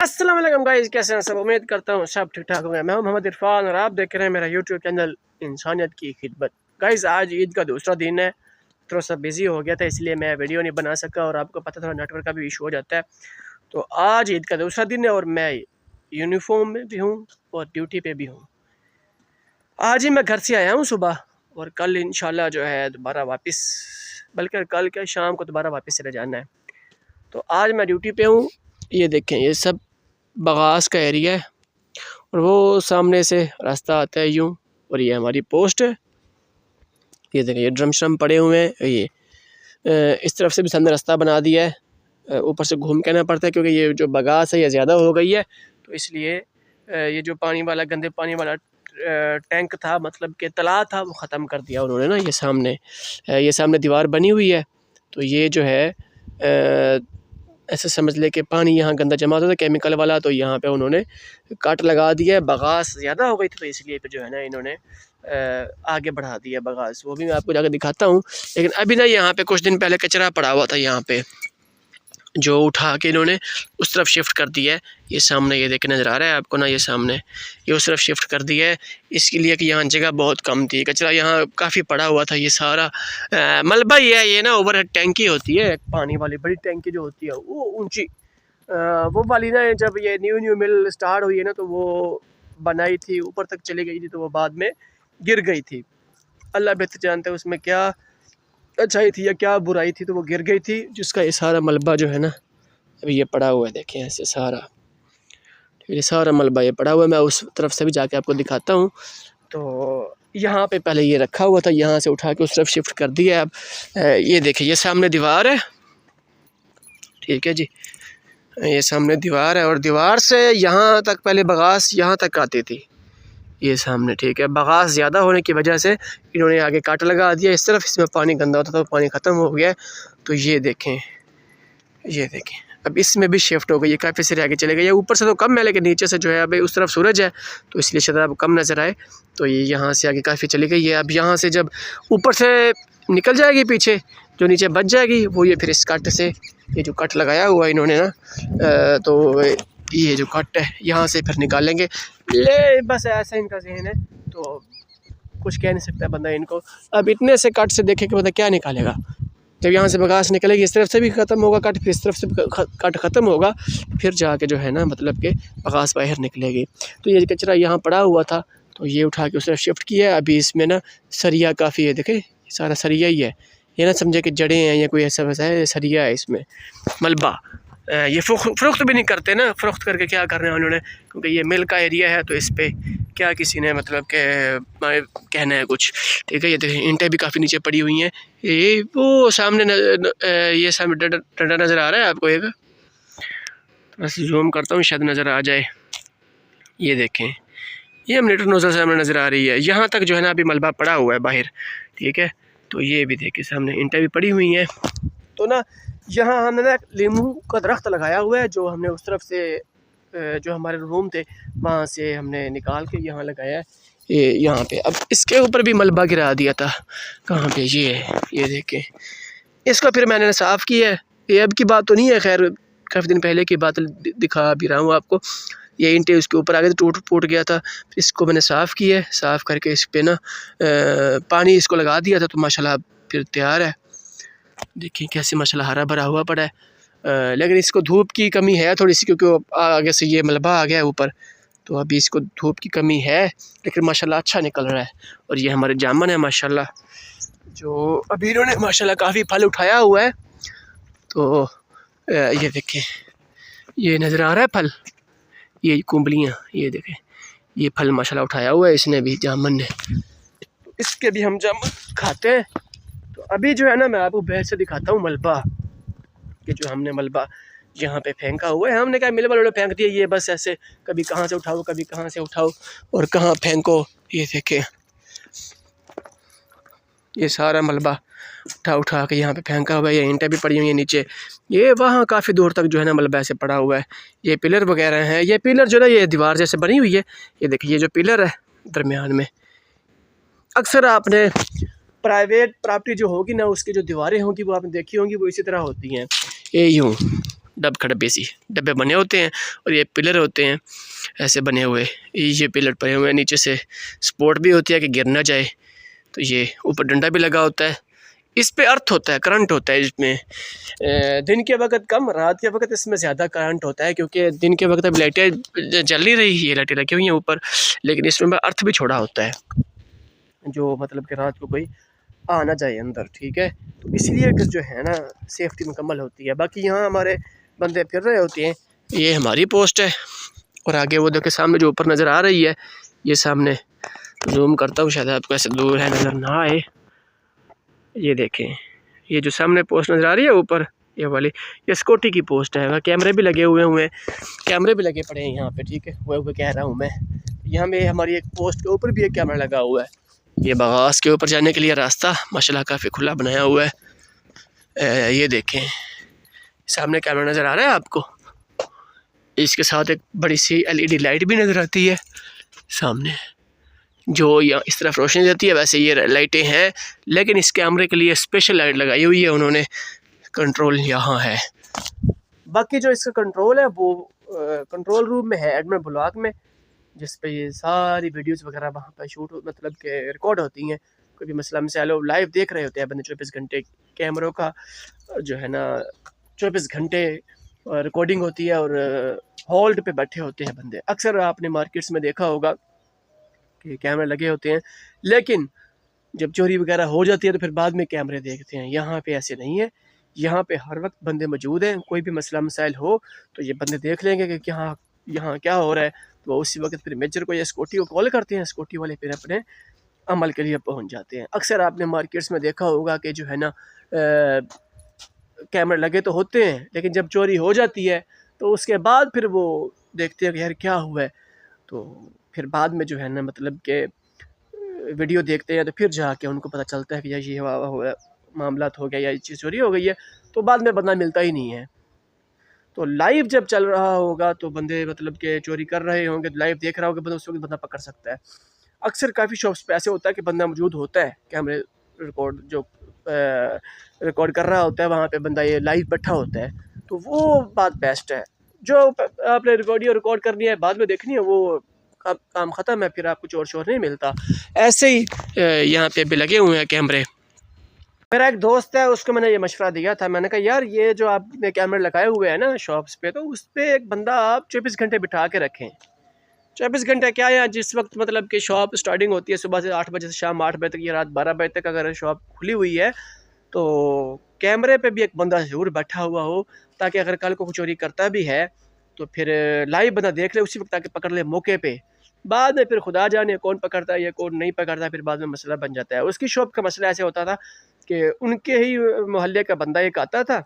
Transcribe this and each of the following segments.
अस्सलाम वालेकुम गाइस, कैसे हैं सब। उम्मीद करता हूँ सब ठीक ठाक होंगे। मैं हूं मोहम्मद इरफान और आप देख रहे हैं मेरा यूट्यूब चैनल इंसानियत की खिदमत। गाइस आज ईद का दूसरा दिन है, थोड़ा सा बिजी हो गया था इसलिए मैं वीडियो नहीं बना सका और आपको पता थोड़ा नेटवर्क का भी इशू हो जाता है। तो आज ईद का दूसरा दिन है और मैं यूनिफॉर्म में भी हूँ और ड्यूटी पे भी हूँ। आज ही मैं घर से आया हूँ सुबह और कल इंशाल्लाह जो है दोबारा वापस, बल्कि कल क्या शाम को दोबारा वापस चले जाना है। तो आज मैं ड्यूटी पे हूँ। ये देखें, ये सब बगास का एरिया है और वो सामने से रास्ता आता है यूँ, और ये हमारी पोस्ट है। ये देखें, ये ड्रम श्रम पड़े हुए हैं। ये इस तरफ से भी सामने रास्ता बना दिया है, ऊपर से घूम के आना पड़ता है क्योंकि ये जो बगास है ये ज़्यादा हो गई है। तो इसलिए ये जो पानी वाला गंदे पानी वाला टैंक था, मतलब कि तालाब था, वो ख़त्म कर दिया उन्होंने ना। ये सामने दीवार बनी हुई है, तो ये जो है ऐसे समझ ले कि पानी यहाँ गंदा जमा होता था केमिकल वाला, तो यहाँ पे उन्होंने कट लगा दिया है। बगास ज़्यादा हो गई थी तो इसलिए फिर जो है ना इन्होंने आगे बढ़ा दिया बगास। वो भी मैं आपको जाकर दिखाता हूँ। लेकिन अभी ना यहाँ पे कुछ दिन पहले कचरा पड़ा हुआ था, यहाँ पे जो उठा के इन्होंने उस तरफ शिफ्ट कर दिया है। ये सामने ये देखे नज़र आ रहा है आपको ना, ये सामने ये उस तरफ शिफ्ट कर दिया है इसके लिए कि यहाँ जगह बहुत कम थी। कचरा यहाँ काफ़ी पड़ा हुआ था, ये सारा मलबा ही है। ये ना ओवर टैंकी होती है, पानी वाली बड़ी टैंकी जो होती है वो ऊंची, वो वाली ना। जब ये न्यू मिल स्टार्ट हुई है ना तो वो बनाई थी, ऊपर तक चली गई थी, तो वो बाद में गिर गई थी। अल्लाह बेहतर जानता है उसमें क्या अच्छाई थी या क्या बुराई थी, तो वो गिर गई थी, जिसका ये सारा मलबा जो है ना अभी ये पड़ा हुआ है। देखें ऐसे सारा, ये सारा मलबा ये पड़ा हुआ है। मैं उस तरफ से भी जाके आपको दिखाता हूँ। तो यहाँ पे पहले ये रखा हुआ था, यहाँ से उठा के उस तरफ शिफ्ट कर दिया है। अब ये देखिए, ये सामने दीवार है, ठीक है जी, ये सामने दीवार है और दीवार से यहाँ तक पहले बगास यहाँ तक आती थी, ये सामने, ठीक है। बगास ज़्यादा होने की वजह से इन्होंने आगे काट लगा दिया इस तरफ। इसमें पानी गंदा होता था, पानी ख़त्म हो गया। तो ये देखें, ये देखें, अब इसमें भी शिफ्ट हो गई, ये काफ़ी सारे आगे चले गए। ये ऊपर से तो कम है लेकिन नीचे से जो है अभी उस तरफ सूरज है तो इसलिए शायद अब कम नज़र आए। तो ये यहाँ से आगे काफ़ी चली गई है। अब यहाँ से जब ऊपर से निकल जाएगी पीछे, जो नीचे बच जाएगी वो ये फिर इस कट से, ये जो कट लगाया हुआ है इन्होंने ना, तो ये जो कट है यहाँ से फिर निकालेंगे। ले बस ऐसा इनका ज़हन है, तो कुछ कह नहीं सकता बंदा इनको। अब इतने से कट से देखे कि बंदा क्या निकालेगा। जब यहाँ से बगास निकलेगी इस तरफ से भी ख़त्म होगा कट, फिर इस तरफ से कट ख़त्म होगा, फिर जाके जो है ना मतलब कि बगास बाहर निकलेगी। तो ये कचरा यहाँ पड़ा हुआ था तो ये उठा के उस तरफ शिफ्ट किया है। अभी इसमें ना सरिया काफ़ी है, देखे सारा सरिया ही है। ये ना समझे कि जड़ें हैं या कोई ऐसा वैसा है, सरिया है इसमें मलबा। ये फ़रोख्त भी नहीं करते ना, फ़रोख्त करके क्या करना है उन्होंने, क्योंकि ये मिल का एरिया है तो इस पर क्या किसी ने मतलब के कहना है कुछ, ठीक है। ये देखिए ईंटें भी काफ़ी नीचे पड़ी हुई हैं। ये वो सामने ये सामने डंडा नज़र आ रहा है आपको, एक बस जूम करता हूँ शायद नज़र आ जाए। ये देखें, ये अमनेटर नोज़ल सामने नज़र आ रही है। यहाँ तक जो है ना अभी मलबा पड़ा हुआ है बाहर, ठीक है। तो ये भी देखिए सामने ईंटें भी पड़ी हुई हैं। तो ना यहाँ हमने ना लीमू का दरख्त लगाया हुआ है, जो हमने उस तरफ से जो हमारे रूम थे वहाँ से हमने निकाल के यहाँ लगाया है। ये यहाँ पे अब इसके ऊपर भी मलबा गिरा दिया था। कहाँ पे? ये देखें, इसको फिर मैंने साफ़ किया है। ये अब की बात तो नहीं है, खैर काफ़ी दिन पहले की बात दिखा भी रहा हूँ आपको। ये ईंटें उसके ऊपर आ गए थे, टूट गया था। फिर इसको मैंने साफ़ किया है, साफ़ करके इस पर ना पानी इसको लगा दिया था, तो माशाल्लाह फिर तैयार है। देखिए कैसे माशाल्लाह हरा भरा हुआ पड़ा है। लेकिन इसको धूप की कमी है थोड़ी सी, क्योंकि आगे से ये मलबा आ गया है ऊपर, तो अभी इसको धूप की कमी है। लेकिन माशाल्लाह अच्छा निकल रहा है। और ये हमारे जामुन है माशाल्लाह, जो अभी इन्होंने माशाल्लाह काफ़ी फल उठाया हुआ है। तो ये देखें, ये नज़र आ रहा है फल, ये कुंबलियाँ, ये देखें ये फल माशाल्लाह उठाया हुआ है इसने भी, जामुन ने। तो इसके भी हम जामुन खाते हैं। तो अभी जो है ना मैं आपको बैठ से दिखाता हूँ मलबा, कि जो हमने मलबा यहाँ पे फेंका हुआ है। हमने क्या मिल वालों ने फेंक दिया, ये बस ऐसे कभी कहाँ से उठाओ कभी कहाँ से उठाओ और कहाँ फेंको। ये देखें, ये सारा मलबा उठा के यहाँ पे फेंका हुआ है। ये ईंटें भी पड़ी हुई हैं नीचे, ये वहाँ काफ़ी दूर तक जो है ना मलबा ऐसे पड़ा हुआ है। ये पिलर वगैरह हैं, ये पिलर जो है ये दीवार जैसे बनी हुई है। ये देखिए, ये जो पिलर है दरमियान में, अक्सर आपने प्राइवेट प्रॉपर्टी जो होगी ना उसकी जो दीवारें होंगी वो आपने देखी होंगी, वो इसी तरह होती हैं। ये यूँ डब खड़े बेसी डब्बे बने होते हैं और ये पिलर होते हैं ऐसे बने हुए, ये पिलर पड़े हुए हैं, नीचे से सपोर्ट भी होती है कि गिर ना जाए। तो ये ऊपर डंडा भी लगा होता है, इस पे अर्थ होता है, करंट होता है इसमें। दिन के वक्त कम, रात के वक्त इसमें ज़्यादा करंट होता है, क्योंकि दिन के वक्त अब लाइटें जल नहीं रही है, लाइटें लगी हुई हैं ऊपर, लेकिन इसमें अर्थ भी छोड़ा होता है जो मतलब कि रात को कोई आ ना जाए अंदर, ठीक है। तो इसलिए जो है ना सेफ्टी मुकम्मल होती है। बाकी यहाँ हमारे बंदे फिर रहे होते हैं, ये हमारी पोस्ट है और आगे वो देखो सामने जो ऊपर नज़र आ रही है, ये सामने जूम करता हूँ शायद आपको ऐसे दूर है नज़र ना आए, ये देखें ये जो सामने पोस्ट नज़र आ रही है ऊपर ये वाली, ये सिक्योरिटी की पोस्ट है। वहाँ कैमरे भी लगे हुए हैं, कैमरे भी लगे पड़े हैं यहाँ पे, ठीक है। वो कह रहा हूँ मैं, यहाँ पे हमारी एक पोस्ट के ऊपर भी एक कैमरा लगा हुआ है। ये बगास के ऊपर जाने के लिए रास्ता माशाल्लाह काफ़ी खुला बनाया हुआ है। ये देखें सामने कैमरा नज़र आ रहा है आपको, इसके साथ एक बड़ी सी LED लाइट भी नज़र आती है सामने, जो यहाँ इस तरफ रोशनी देती है। वैसे ये लाइटें हैं, लेकिन इस कैमरे के लिए स्पेशल लाइट लगाई हुई है उन्होंने, कंट्रोल यहाँ है। बाकी जो इसका कंट्रोल है वो कंट्रोल रूम में है, एडमिन ब्लॉक में, जिस पे ये सारी वीडियोस वगैरह वहाँ पर शूट मतलब के रिकॉर्ड होती हैं। कोई भी मसला मसाइल लाइव देख रहे होते हैं बंदे 24 घंटे, कैमरों का जो है ना 24 घंटे रिकॉर्डिंग होती है और होल्ड पे बैठे होते हैं बंदे। अक्सर आपने मार्केट्स में देखा होगा कि कैमरे लगे होते हैं, लेकिन जब चोरी वगैरह हो जाती है तो फिर बाद में कैमरे देखते हैं। यहाँ पे ऐसे नहीं है, यहाँ पे हर वक्त बंदे मौजूद हैं। कोई भी मसला मसाइल हो तो ये बंदे देख लेंगे कि यहाँ क्या हो रहा है, तो उसी वक्त फिर मेजर को या सिक्योरिटी को कॉल करते हैं, सिक्योरिटी वाले फिर अपने अमल के लिए पहुँच जाते हैं। अक्सर आपने मार्केट्स में देखा होगा कि जो है ना कैमरे लगे तो होते हैं, लेकिन जब चोरी हो जाती है तो उसके बाद फिर वो देखते हैं कि यार क्या हुआ है, तो फिर बाद में जो है ना मतलब कि वीडियो देखते हैं तो फिर जाके उनको पता चलता है कि यार ये मामला हो गया या ये चीज़ चोरी हो गई है, तो बाद में बंदा मिलता ही नहीं है। तो लाइव जब चल रहा होगा तो बंदे मतलब कि चोरी कर रहे होंगे, तो लाइव देख रहा होगा बंदा, उस वक्त बंदा पकड़ सकता है। अक्सर काफ़ी शॉप्स पे ऐसे होता है कि बंदा मौजूद होता है, कैमरे रिकॉर्ड जो रिकॉर्ड कर रहा होता है वहाँ पे बंदा ये लाइव बैठा होता है, तो वो बात बेस्ट है। जो आपने रिकॉर्ड करनी है बाद में देखनी है, वो काम ख़त्म है, फिर आपको चोर शोर नहीं मिलता। ऐसे ही यहाँ पे भी लगे हुए हैं कैमरे। मेरा एक दोस्त है, उसको मैंने ये मशवरा दिया था, मैंने कहा यार ये जो आपने कैमरे लगाए हुए हैं ना शॉप्स पे, तो उस पर एक बंदा आप 24 घंटे बिठा के रखें। 24 घंटे क्या है, जिस वक्त मतलब कि शॉप स्टार्टिंग होती है सुबह से 8 बजे से शाम 8 बजे तक या रात 12 बजे तक अगर शॉप खुली हुई है, तो कैमरे पे भी एक बंदा ज़रूर बैठा हुआ हो, ताकि अगर कल को चोरी करता भी है तो फिर लाइव बंदा देख ले उसी वक्त, ताकि पकड़ ले मौके पे। बाद में फिर खुदा जाने कौन पकड़ता है या कौन नहीं पकड़ता, फिर बाद में मसला बन जाता है। उसकी शॉप का मसला ऐसे होता था कि उनके ही मोहल्ले का बंदा एक आता था,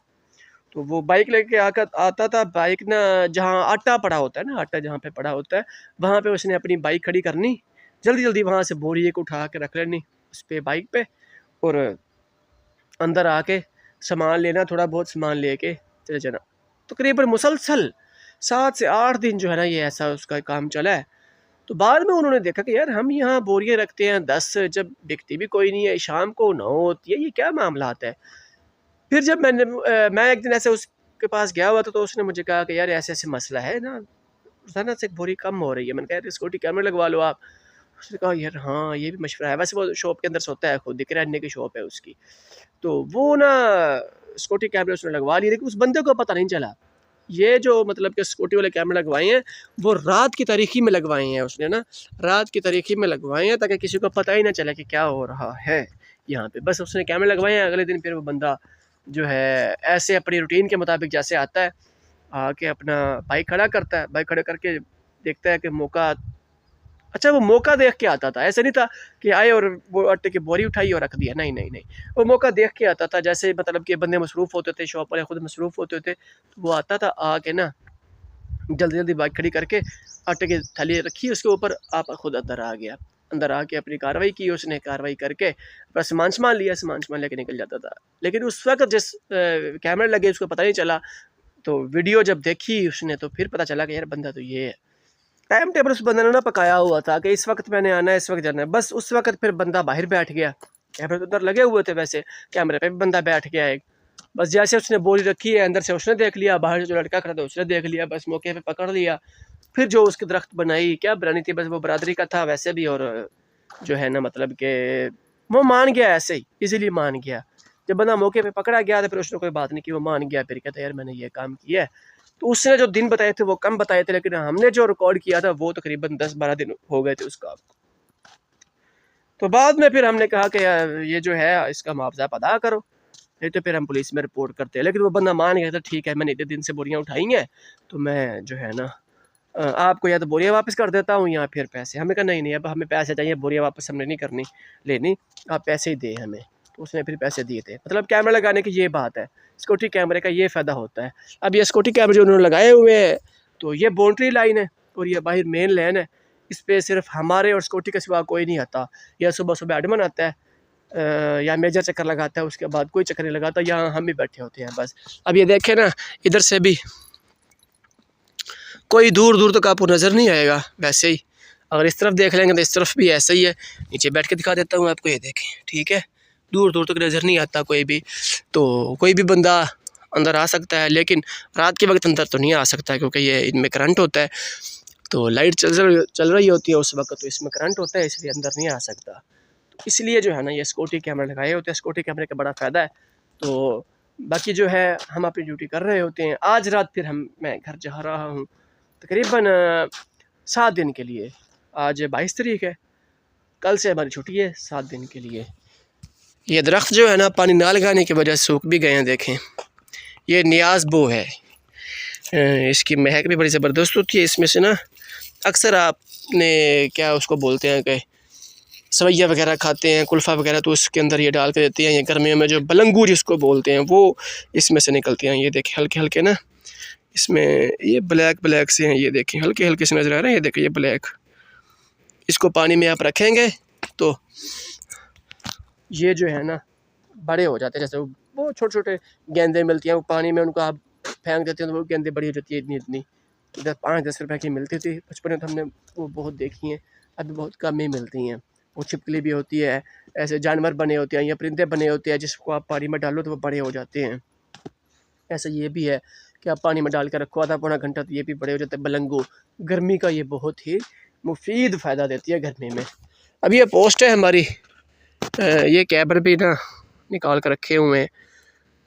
तो वो बाइक लेके आकर आता था, बाइक ना जहाँ आटा पड़ा होता है ना, आटा जहाँ पे पड़ा होता है वहाँ पे उसने अपनी बाइक खड़ी करनी, जल्दी जल्दी वहाँ से बोरी एक उठा के रख लेनी उस पर बाइक पे, और अंदर आके सामान लेना, थोड़ा बहुत सामान लेके चले जाना। तकरीबन मुसलसल 7 से 8 दिन जो है ना ये ऐसा उसका काम चला है। तो बाद में उन्होंने देखा कि यार हम यहाँ बोरियाँ रखते हैं 10, जब बिकती भी कोई नहीं है, शाम को 9 होती है, ये क्या मामला आता है। फिर जब मैं एक दिन ऐसे उसके पास गया हुआ था, तो उसने मुझे कहा कि यार ऐसे ऐसे मसला है ना, रोज़ाना से बोरी कम हो रही है। मैंने कहा यार सिक्योरिटी कैमरे लगवा लो आप। उसने कहा यार हाँ ये भी मशवरा है। वैसे वो शॉप के अंदर सोता है, खुद किराने की शॉप है उसकी, तो वो ना सिक्योरिटी कैमरे उसने लगवा लिए, लेकिन उस बंदे को पता नहीं चला। ये जो मतलब कि सिक्योरिटी वाले कैमरे लगवाए हैं वो रात की तारीखी में लगवाए हैं उसने ना, रात की तारीखी में लगवाए हैं ताकि किसी को पता ही ना चले कि क्या हो रहा है यहाँ पे। बस उसने कैमरे लगवाए हैं, अगले दिन फिर वो बंदा जो है ऐसे अपनी रूटीन के मुताबिक जैसे आता है, आके अपना बाइक खड़ा करता है, बाइक खड़ा करके देखता है कि मौका, अच्छा वो मौका देख के आता था, ऐसे नहीं था कि आए और वो आटे की बोरी उठाई और रख दिया, नहीं नहीं नहीं, वो मौका देख के आता था। जैसे मतलब कि बंदे मसरूफ़ होते थे, शॉप वाले खुद मसरूफ़ होते थे, तो वो आता था, आके ना जल्दी जल्दी बाइक खड़ी करके आटे की थैली रखी उसके ऊपर, आप खुद अंदर आ गया, अंदर आके अपनी कार्रवाई की, उसने कार्रवाई करके अपना सामान लिया, सामान लेके निकल जाता था। लेकिन उस वक्त जिस कैमरे लगे उसको पता नहीं चला, तो वीडियो जब देखी उसने तो फिर पता चला कि यार बंदा तो ये है। टाइम टेबल उस बंदे ने ना पकाया हुआ था कि इस वक्त मैंने आना है, इस वक्त जाना है, बस उस वक्त फिर बंदा बाहर बैठ गया। कैमरे तो उधर लगे हुए थे, वैसे कैमरे पे भी बंदा बैठ गया एक, बस जैसे उसने बोरी रखी है अंदर से उसने देख लिया, बाहर से जो लड़का खड़ा था उसने देख लिया, बस मौके पे पकड़ लिया। फिर जो उसकी दरख्त बनाई, क्या बनानी थी, बस वो बरादरी का था वैसे भी, और जो है ना मतलब कि वो मान गया, ऐसे ही इजीली मान गया। जब बंदा मौके पे पकड़ा गया तो फिर उसने कोई बात नहीं की, वो मान गया। फिर कहता यार मैंने ये काम किया है। तो उसने जो दिन बताए थे वो कम बताए थे, लेकिन हमने जो रिकॉर्ड किया था वो तकरीबन 10-12 दिन हो गए थे उसका। तो बाद में फिर हमने कहा कि ये जो है इसका मुआवजा अदा करो, नहीं तो फिर हम पुलिस में रिपोर्ट करते हैं। लेकिन वो बंदा मान गया था, ठीक है मैंने इतने दिन से बोरियां उठाई हैं तो मैं जो है ना आपको या तो बोरियां वापस कर देता हूँ या फिर पैसे। हमें कहा नहीं नहीं, अब हमें पैसे चाहिए, बोरियां वापस हमने नहीं करनी लेनी, आप पैसे ही दे हमें। तो उसने फिर पैसे दिए थे। मतलब कैमरा लगाने की ये बात है, सिक्योरिटी कैमरे का ये फ़ायदा होता है। अब ये सिक्योरिटी कैमरे जो उन्होंने लगाए हुए हैं, तो ये बाउंड्री लाइन है और ये बाहर मेन लाइन है। इस पर सिर्फ हमारे और सिक्योरिटी के सिवा कोई नहीं आता। या सुबह सुबह एडमन आता है या मेजर चक्कर लगाता है, उसके बाद कोई चक्कर नहीं लगाता, यहाँ हम ही बैठे होते हैं बस। अब ये देखें ना, इधर से भी कोई दूर दूर तक आपको नज़र नहीं आएगा। वैसे ही अगर इस तरफ देख लेंगे तो इस तरफ भी ऐसा ही है। नीचे बैठ के दिखा देता हूँ आपको, ये देखें, ठीक है, दूर दूर तक नज़र नहीं आता कोई भी। तो कोई भी बंदा अंदर आ सकता है, लेकिन रात के वक्त अंदर तो नहीं आ सकता क्योंकि ये इनमें करंट होता है। तो लाइट चल रही होती है उस वक्त, तो इसमें करंट होता है, इसलिए अंदर नहीं आ सकता। इसलिए जो है ना ये सिक्योरिटी कैमरा लगाए होते हैं। सिक्योरिटी कैमरे का बड़ा फ़ायदा है। तो बाकी जो है हम अपनी ड्यूटी कर रहे होते हैं। आज रात फिर मैं घर जा रहा हूँ तकरीबन 7 दिन के लिए। आज 22 तारीख है, कल से हमारी छुट्टी है 7 दिन के लिए। ये दरख्त जो है ना पानी ना लगाने की वजह से सूख भी गए हैं। देखें ये नियाज़ बो है, इसकी महक भी बड़ी ज़बरदस्त होती है। इसमें से ना अक्सर आपने क्या उसको बोलते हैं कि सवैया वगैरह खाते हैं, कुल्फ़ा वगैरह, तो उसके अंदर ये डाल के देते हैं। ये गर्मियों में जो बलंगू जिसको बोलते हैं वो इसमें से निकलते हैं। ये देखें हल्के हल्के ना, इसमें ये ब्लैक ब्लैक से हैं, ये देखें हल्के हल्के से नज़र आ रहे हैं। ये देखें ये ब्लैक, इसको पानी में आप रखेंगे तो ये जो है ना बड़े हो जाते हैं। जैसे वो छोटे छोटे गेंदे मिलती हैं, वो पानी में उनको आप फेंक देते हैं तो वो गेंदे बड़ी हो जाती है इतनी इतनी। 5-10 रुपए की मिलती थी बचपन में, तो हमने वो बहुत देखी हैं। अभी बहुत कम ही मिलती हैं। वो छिपकली भी होती है, ऐसे जानवर बने होते हैं या परिंदे बने होते हैं जिसको आप पानी में डालो तो वो बड़े हो जाते हैं। ऐसा ये भी है कि आप पानी में डाल के रखो आधा पौना घंटा तो ये भी बड़े हो जाते हैं। बलंगू गर्मी का ये बहुत ही मुफीद फ़ायदा देती है गर्मी में। अब ये पोस्ट है हमारी, ये कैबर भी ना निकाल कर रखे हुए हैं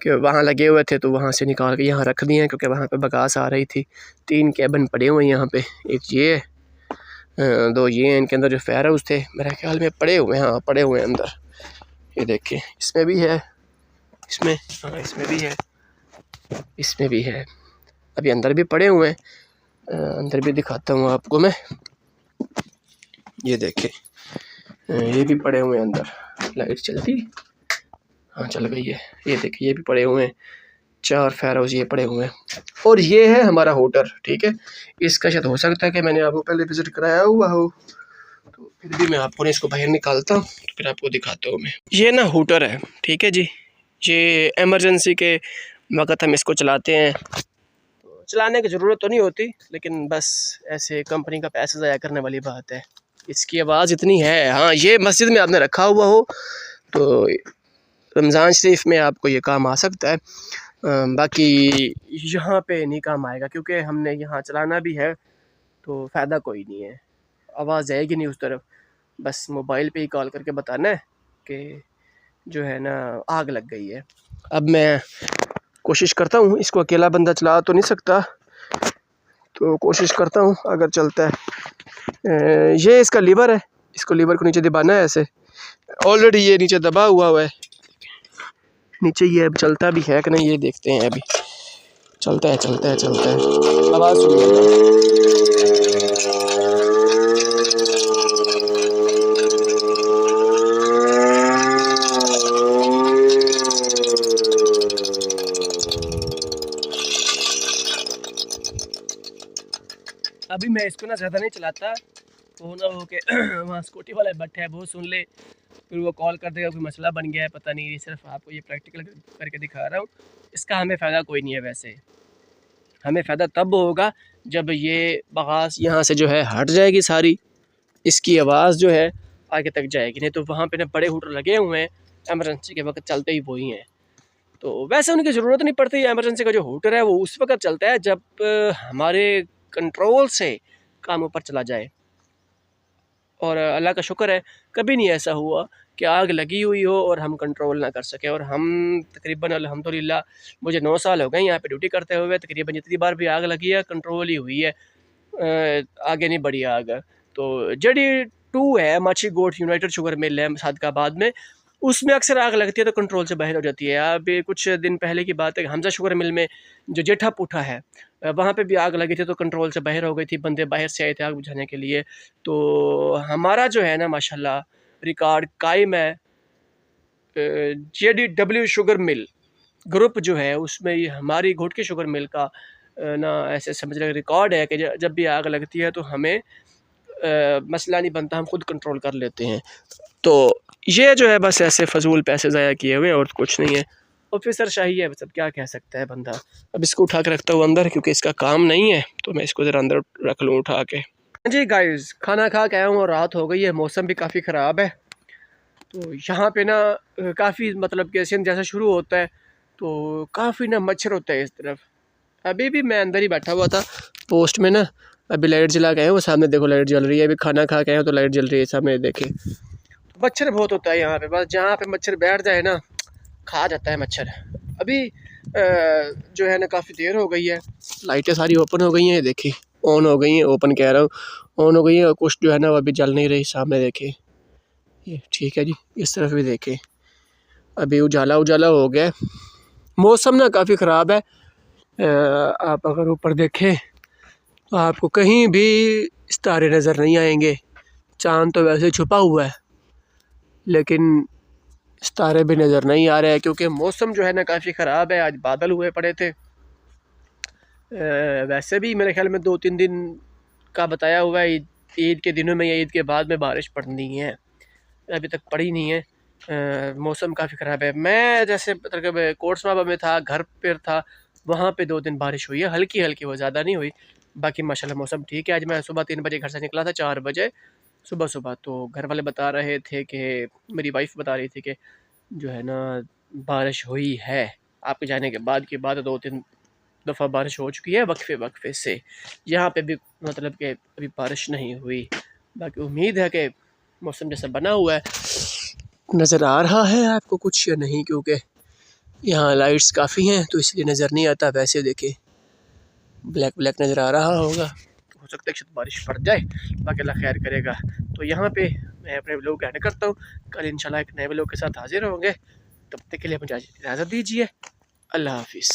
कि वहाँ लगे हुए थे तो वहाँ से निकाल के यहाँ रख दिए हैं क्योंकि वहाँ पे बगास आ रही थी। 3 कैबन पड़े हुए हैं यहाँ पे, एक ये है, 2 ये हैं। इनके अंदर जो फेयर हाउस थे मेरे ख्याल में पड़े हुए हैं, हाँ पड़े हुए हैं अंदर। ये देखें इसमें भी है, इसमें, हाँ इसमें भी है, इसमें भी है। अभी अंदर भी पड़े हुए हैं, अंदर भी दिखाता हूँ आपको मैं। ये देखें ये भी पड़े हुए हैं अंदर। लाइट चलती, हाँ चल गई है। ये देखिए ये भी पड़े हुए हैं, 4 फेयर हाउस ये पड़े हुए हैं। और ये है हमारा होटल, ठीक है। इसका शायद हो सकता है कि मैंने आपको पहले विज़िट कराया हुआ हो, तो फिर भी मैं आपको ना इसको बाहर निकालता हूँ तो फिर आपको दिखाता हूँ मैं। ये ना होटल है, ठीक है जी। ये एमरजेंसी के वक्त हम इसको चलाते हैं। तो चलाने की ज़रूरत तो नहीं होती, लेकिन बस ऐसे कंपनी का पैसा ज़ाया करने वाली बात है। इसकी आवाज़ इतनी है। हाँ ये मस्जिद में आपने रखा हुआ हो तो रमज़ान शरीफ में आपको ये काम आ सकता है, बाकी यहाँ पे नहीं काम आएगा क्योंकि हमने यहाँ चलाना भी है तो फ़ायदा कोई नहीं है। आवाज़ जाएगी नहीं उस तरफ, बस मोबाइल पे ही कॉल करके बताना है कि जो है ना आग लग गई है। अब मैं कोशिश करता हूँ, इसको अकेला बंदा चला तो नहीं सकता, तो कोशिश करता हूँ अगर चलता है। ये इसका लीवर है, इसको लीवर को नीचे दबाना है ऐसे। ऑलरेडी ये नीचे दबा हुआ है नीचे। ये अब चलता भी है कि नहीं ये देखते हैं। अभी चलता है चलता है चलता है, आवाज़ सुनिएगा। अभी मैं इसको ना ज़्यादा नहीं चलाता, तो ना हो के वहाँ स्कूटी वाला बैठा है वो सुन ले, फिर वो कॉल कर देगा कोई मसला बन गया है पता नहीं। ये सिर्फ आपको ये प्रैक्टिकल करके दिखा रहा हूँ। इसका हमें फ़ायदा कोई नहीं है। वैसे हमें फ़ायदा तब होगा जब ये बगास यहाँ से जो है हट जाएगी सारी, इसकी आवाज़ जो है आगे तक जाएगी। नहीं तो वहाँ पे ना बड़े होटल लगे हुए हैं, एमरजेंसी के वक्त चलते ही वही हैं। तो वैसे उनकी ज़रूरत नहीं पड़ती। एमरजेंसी का जो हूटर है वो उस वक्त चलता है जब हमारे कंट्रोल से काम ऊपर चला जाए। और अल्लाह का शुक्र है कभी नहीं ऐसा हुआ कि आग लगी हुई हो और हम कंट्रोल ना कर सकें। और हम तकरीबन अल्हम्दुलिल्लाह मुझे 9 साल हो गए यहाँ पे ड्यूटी करते हुए, तकरीबन जितनी बार भी आग लगी है कंट्रोल ही हुई है, आगे नहीं बढ़ी आग। तो जड़ी 2 है माची गोट यूनाइटेड शुगर मिल है सादकाबाद में, उसमें अक्सर आग लगती है तो कंट्रोल से बाहर हो जाती है। अभी कुछ दिन पहले की बात है, हमजा शुगर मिल में जो जेठा पूठा है वहाँ पे भी आग लगी थी तो कंट्रोल से बाहर हो गई थी, बंदे बाहर से आए थे आग बुझाने के लिए। तो हमारा जो है ना माशाल्लाह रिकॉर्ड कायम है। JDW शुगर मिल ग्रुप जो है उसमें ये हमारी घोटकी शुगर मिल का ना ऐसे समझ रहे रिकॉर्ड है कि जब भी आग लगती है तो हमें मसला नहीं बनता, हम खुद कंट्रोल कर लेते हैं। तो ये जो है बस ऐसे फजूल पैसे ज़ाया किए हुए और कुछ नहीं है। ऑफिसर शाही है, मतलब क्या कह सकता है बंदा। अब इसको उठा के रखता हूँ अंदर क्योंकि इसका काम नहीं है, तो मैं इसको ज़रा अंदर रख लूँ उठा के। जी गाइस, खाना खा के आया हूँ और रात हो गई है, मौसम भी काफ़ी ख़राब है। तो यहाँ पे ना काफ़ी मतलब कि सिंध जैसा शुरू होता है तो काफ़ी ना मच्छर होता है इस तरफ। अभी भी मैं अंदर ही बैठा हुआ था पोस्ट में ना, अभी लाइट जला के आया हूँ, सामने देखो लाइट जल रही है। अभी खाना खा के आया हूँ तो लाइट जल रही है सामने देखे। मच्छर बहुत होता है यहाँ पे, बस जहाँ पे मच्छर बैठ जाए ना खा जाता है मच्छर। अभी जो है ना काफ़ी देर हो गई है, लाइटें सारी ओपन हो गई हैं, देखिए ऑन हो गई हैं, ओपन कह रहा हूँ ऑन हो गई है, और कुछ जो है ना वो अभी जल नहीं रही। सामने देखे ये ठीक है जी, इस तरफ भी देखें अभी उजाला उजाला हो गया। मौसम ना काफ़ी ख़राब है। आप अगर ऊपर देखें तो आपको कहीं भी सितारे नज़र नहीं आएंगे। चाँद तो वैसे छुपा हुआ है लेकिन सितारे भी नज़र नहीं आ रहे हैं क्योंकि मौसम जो है ना काफ़ी ख़राब है। आज बादल हुए पड़े थे, वैसे भी मेरे ख्याल में 2-3 दिन का बताया हुआ है, ईद के दिनों में या ईद के बाद में बारिश पड़नी है, अभी तक पड़ी नहीं है। मौसम काफ़ी ख़राब है। मैं जैसे मतलब कोटसमाबा में था, घर पर था, वहाँ पे 2 दिन बारिश हुई है, हल्की हल्की, वो ज़्यादा नहीं हुई। बाकी माशाल्लाह मौसम ठीक है। आज मैं सुबह 3 बजे घर से निकला था, 4 बजे सुबह सुबह। तो घर वाले बता रहे थे कि मेरी वाइफ बता रही थी कि जो है ना बारिश हुई है, आपके जाने के बाद की बात, 2-3 दफ़ा बारिश हो चुकी है वक्फे वक्फे से। यहाँ पे भी मतलब कि अभी बारिश नहीं हुई। बाकी उम्मीद है कि मौसम जैसा बना हुआ है। नज़र आ रहा है आपको कुछ या नहीं, क्योंकि यहाँ लाइट्स काफ़ी हैं तो इसलिए नज़र नहीं आता। वैसे देखे ब्लैक ब्लैक नज़र आ रहा होगा, हो सकता है कि बारिश पड़ जाए, बाकी अल्लाह खैर करेगा। तो यहाँ पे मैं अपने व्लॉग एंड करता हूँ, कल इंशाल्लाह एक नए व्लॉग के साथ हाजिर होंगे। तब तक के लिए मुझे इजाज़त दीजिए, अल्लाह हाफिज़।